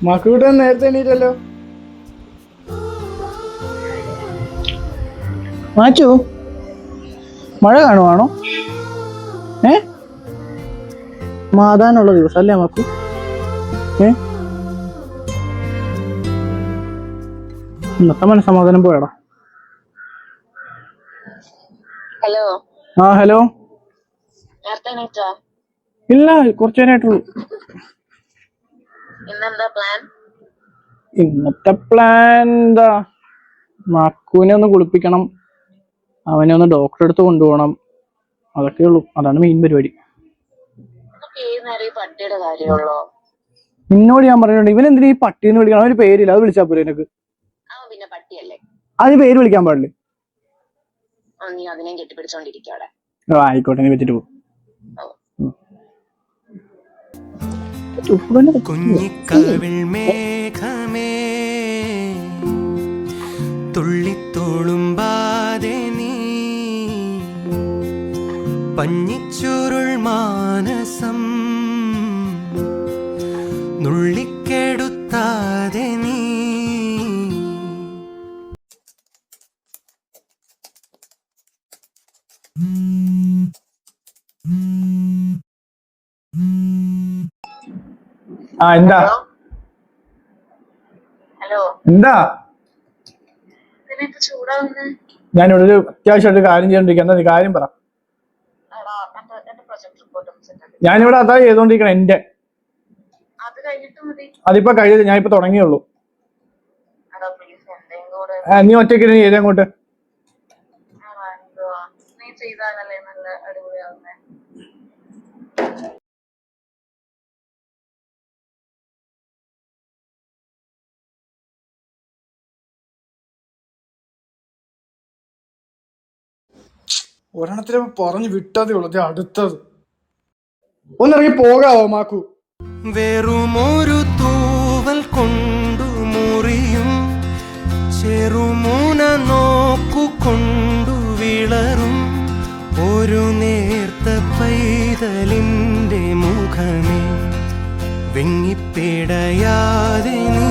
മക്കൂട്ടൻ നേരത്തെ എണീറ്റല്ലോ. മാച്ചു മഴ കാണുവാണോ? സമാധാനമുള്ള ദിവസം അല്ലേ മക്കു? ഇന്നത്തെ മനസ്സമാധാനം പോയടാ. ഹലോ. ഹലോ. ഇല്ല, കുറച്ചു നേരമായിട്ടുള്ളൂ. ഇന്നത്തെ പ്ലാൻ എന്താ, മക്കുവിനെ ഒന്ന് കുളിപ്പിക്കണം, അവനെ ഒന്ന് ഡോക്ടറെ അടുത്ത് കൊണ്ടുപോകണം, അതൊക്കെ ഉള്ളൂ. അതാണ് മെയിൻ പരിപാടി. നിന്നോട് ഞാൻ പറഞ്ഞിട്ടുണ്ട്, ഇവൻ എന്തിനാ ഈ പട്ടിന്ന് വിളിക്കണം? അവന് പേരില്ല, അത് വിളിച്ചാ പോരെ എനിക്ക്? അതിന് പേര് വിളിക്കാൻ പാടില്ലേ? ആയിക്കോട്ടെ, നീ വെച്ചിട്ട് പോ. കുഞ്ഞിക്കവിൾ മേഘമേ തുള്ളിത്തോളുമ്പാതെ നീ പഞ്ഞിച്ചുരുൾ മാനസം നുള്ളിക്കെടുത്താതെ നീ. എന്താ എന്താ? ഞാനിവിടെ ഒരു അത്യാവശ്യമായിട്ട് കാര്യം ചെയ്തോണ്ടിരിക്കുക. എന്താ നീ കാര്യം പറ. ഞാനിവിടെ അതാ ചെയ്തോണ്ടിരിക്കണം. എന്റെ അതിപ്പോ കഴിയത്, ഞാൻ ഇപ്പൊ തുടങ്ങിയുള്ളൂ. നീ ഒറ്റയ്ക്ക് ചെയ്തങ്ങോട്ട്. ഒരെണ്ണത്തിനെ പറഞ്ഞു വിട്ടതേ ഉള്ളത്, അടുത്തത് ഒന്നിറങ്ങി പോകാവോ മാക്കു? വെറുമൊരു തൂവൽ കൊണ്ടു മുറിയും ചെറുമൂന നോക്കുകൊണ്ടു വിളറും ഒരു നേർത്ത പൈതലിന്റെ മുഖമേ വെങ്ങിപ്പിടയാതെ നീ